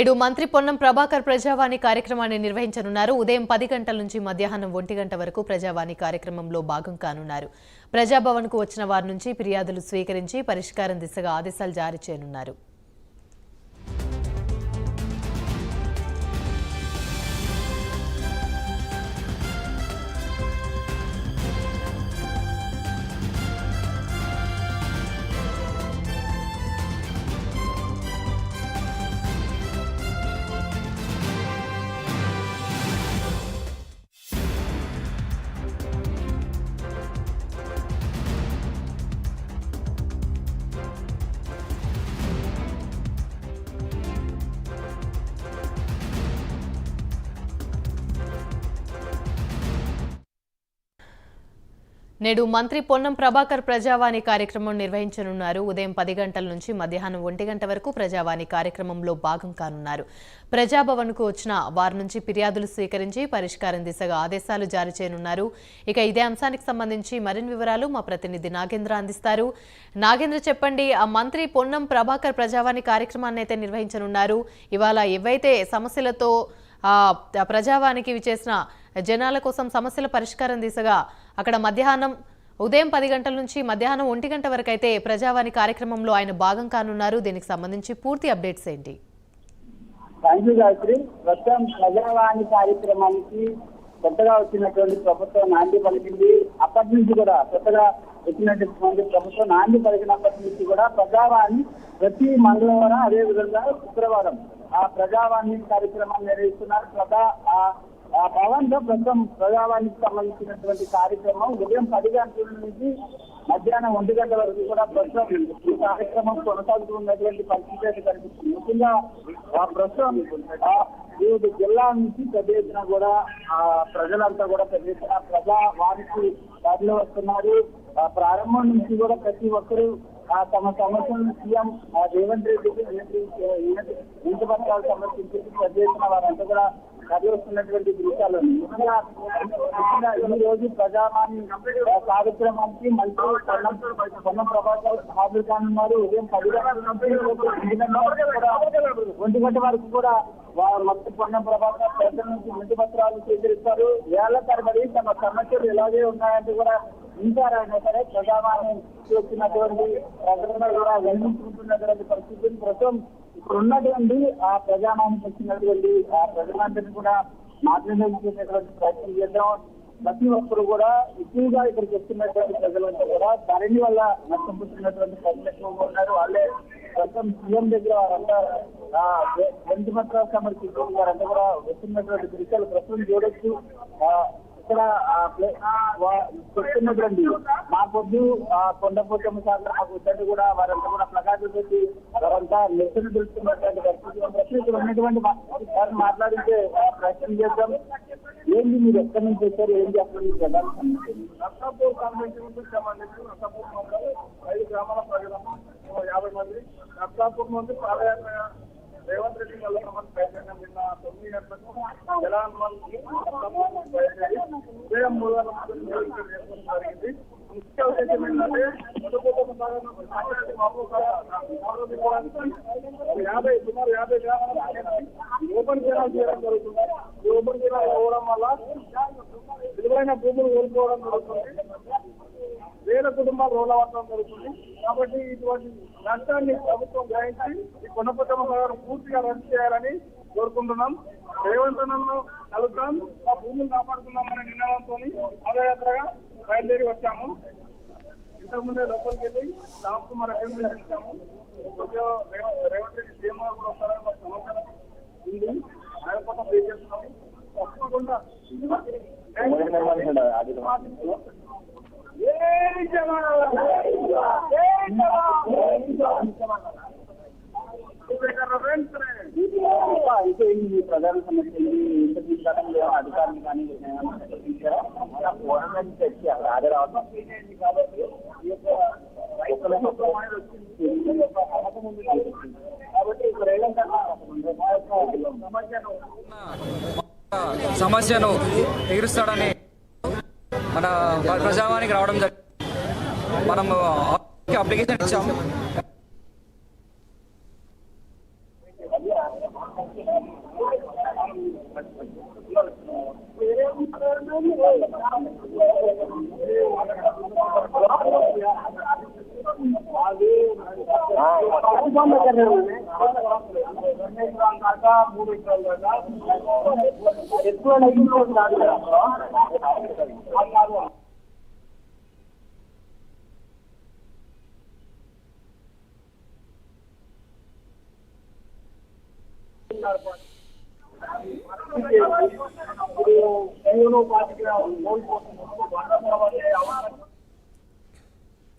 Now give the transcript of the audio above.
నేడు మంత్రి పొన్నం ప్రభాకర్ ప్రజావాణి కార్యక్రమాన్ని నిర్వహించనున్నారు. ఉదయం 10 గంటల నుంచి మధ్యాహ్నం 1 గంట వరకు ప్రజావాణి కార్యక్రమంలో భాగం కానున్నారు. ప్రజాభవన్కు వచ్చిన వారి నుంచి ఫిర్యాదులు స్వీకరించి పరిష్కారం దిశగా ఆదేశాలు జారీ చేయనున్నారు. నేడు మంత్రి పొన్నం ప్రభాకర్ ప్రజావాణి కార్యక్రమం నిర్వహించనున్నారు. ఉదయం 10 గంటల నుంచి మధ్యాహ్నం 1 గంట వరకు ప్రజావాణి కార్యక్రమంలో భాగం కానున్నారు. ప్రజాభవన్కు వచ్చిన వారి నుంచి ఫిర్యాదులు స్వీకరించి పరిష్కారం దిశగా ఆదేశాలు జారీ చేయనున్నారు. ఇక ఇదే అంశానికి సంబంధించి మరిన్ని వివరాలు మా ప్రతినిధి నాగేంద్ర అందిస్తారు. నాగేంద్ర, చెప్పండి, ఆ మంత్రి పొన్నం ప్రభాకర్ ప్రజావాణి కార్యక్రమాన్ని అయితే నిర్వహించనున్నారు. ఇవాళ ఏవైతే సమస్యలతో ప్రజావానికి విచేసిన జనాల కోసం సమస్యల పరిష్కారం దిశగా అక్కడ ఉదయం 10 గంటల నుంచి మధ్యాహ్నం 1 గంట వరకు అయితే ప్రజావాణి కార్యక్రమంలో ఆయన భాగం కానున్నారు. దీనికి సంబంధించి పూర్తి అప్డేట్స్ ఏంటి? ప్రస్తుతం ప్రజావాణి కార్యక్రమానికి కొత్తగా వచ్చినటువంటి ప్రభుత్వం నాంది పలికింది. అప్పటి నుంచి కూడా కొత్తగా వచ్చినటువంటి ప్రభుత్వం నాంది పలికినప్పటి నుంచి కూడా ప్రజావాణి ప్రతి మంగళవారం అదే విధంగా శుక్రవారం ఆ ప్రజావాణి కార్యక్రమాన్ని నిర్వహిస్తున్నారు. ఆ భవన్ లో ప్రస్తుతం ప్రజావానికి సంబంధించినటువంటి కార్యక్రమం ఉదయం 10 గంటల నుంచి మధ్యాహ్నం 1 గంట వరకు కూడా ప్రస్తుతం ఈ కార్యక్రమం కొనసాగుతున్నటువంటి పరిస్థితి అయితే కనిపిస్తుంది. ముఖ్యంగా ప్రస్తుతం వివిధ జిల్లా నుంచి పెద్ద ఎత్తున కూడా ప్రజలంతా కూడా పెద్ద ఎత్తున ప్రజావానికి దారిలో వస్తున్నారు. ప్రారంభం నుంచి కూడా ప్రతి ఒక్కరూ తమ సమస్యలను సీఎం రేవంత్ రెడ్డికి ఇంటి పత్రాలు సమర్పించి పెద్ద ఎత్తున వారంతా కూడా కదిలిస్తున్నటువంటి దృశ్యాలు. ఈ రోజు ప్రజావాణి కార్యక్రమానికి మంత్రి పొన్నం ప్రభాకర్ హాజరు కానున్నారు. ఉదయం 10 గంటల నుంచి 1 గంట వరకు కూడా మంత్రి పొన్నం ప్రభాకర్ ప్రజల నుంచి ఇంటి పత్రాలు స్వీకరిస్తారు. ఏళ్ల తరబడి తమ సమస్యలు ఎలాగే ఉన్నాయంటే కూడా ఇంకారైనా సరే ప్రజావాణి వచ్చినటువంటి ప్రజలందరూ కూడా వెలిగించుకుంటున్నటువంటి పరిస్థితిని ప్రస్తుతం ఇప్పుడు ఉన్నటువంటి ఆ ప్రజావానికి వచ్చినటువంటి ఆ ప్రజలందరినీ కూడా మాట్లాడేటువంటి ప్రయత్నం చేద్దాం. ప్రతి ఒక్కరు కూడా ఎక్కువగా ఇక్కడికి వస్తున్నటువంటి ప్రజలంతా కూడా ధరణి వల్ల నష్టపోతున్నటువంటి ప్రజలు ఎక్కువగా ఉన్నారు. వాళ్ళే ప్రస్తుతం సీఎం దగ్గర వారంతా ఇంటి పత్రాలు సమర్పించారు. వారంతా కూడా వస్తున్నటువంటి దృశ్యాలు ప్రస్తుతం చూడొచ్చు. ఇక్కడ చెప్తున్నటువంటి మా పొద్దు కొండపోచమ్మ సార్ మాకు ఇద్దరు కూడా వారంతా కూడా ప్రకాశం పెట్టి వారంతా నిరసన తెలుస్తున్నటువంటి పరిస్థితి ఉన్నటువంటి వారిని మాట్లాడితే ప్రయత్నం చేద్దాం. ఏంటి మీరు ఎక్కడి నుంచి వచ్చారు, ఏంటి అక్కడి నుంచి నర్సాపూర్ కాన్వెన్షన్ సంబంధించి నర్సాపూర్ మండలం 5 గ్రామాల ప్రజలను 50 మంది నర్సాపూర్ నుండి పాదయాత్ర రేవంత్ రెడ్డి వెళ్ళమని ప్రయత్నం నిన్న 9 గంటలకు జలాన్మల్కి ఉదయం 3 గంటల జరిగింది. ముఖ్య ఉద్దేశం ఏంటంటే సుమారు 50 గ్రామాల ఓపెన్ కెనాల్ చేయడం జరుగుతుంది. ఈ ఓపెన్ కెనాల్ అవ్వడం వల్ల విలువైన భూములు కోల్పోవడం జరుగుతుంది. వేల కుటుంబాలు రోడ్ల పడడం జరుగుతుంది. కాబట్టి ఇటువంటి నష్టాన్ని ప్రభుత్వం గ్రహించి ఈ కొండపోచమ్మ సాగర్ పూర్తిగా రద్దు చేయాలని కోరుకుంటున్నాం. రేవంత్ అన్నను కలుద్దాం, ఆ భూములు కాపాడుకుందామనే నినాదంతో పాదయాత్రగా బయలుదేరి వచ్చాము. ఇంతకుముందే లోపలికి వెళ్ళి రామ్ కుమార్ అటెండ్ చేశాము. రేవంత్ రెడ్డి సీఎం కూడా వస్తారని మాకు సమాచారం ఉంది. ఆయన కోసం వెయిట్ చేస్తున్నాము. తప్పకుండా అయితే ఈ ప్రధాన సమస్య అధికారులు కానీ ఫోరం నుంచి వచ్చి అక్కడ హాజరవడం కాబట్టి ఈ యొక్క కాబట్టి ఇక్కడ సమస్యను తీరుస్తాడని మన ప్రజావానికి రావడం జరిగింది. మనం అప్లికేషన్ ఇచ్చాము. దుకాణం దగ్గర 2 ఎకరాల దాకా 3 ఎకరాల దాకా ఎక్కువ లైన్లో పార్టీగా కోల్పోతున్నారు.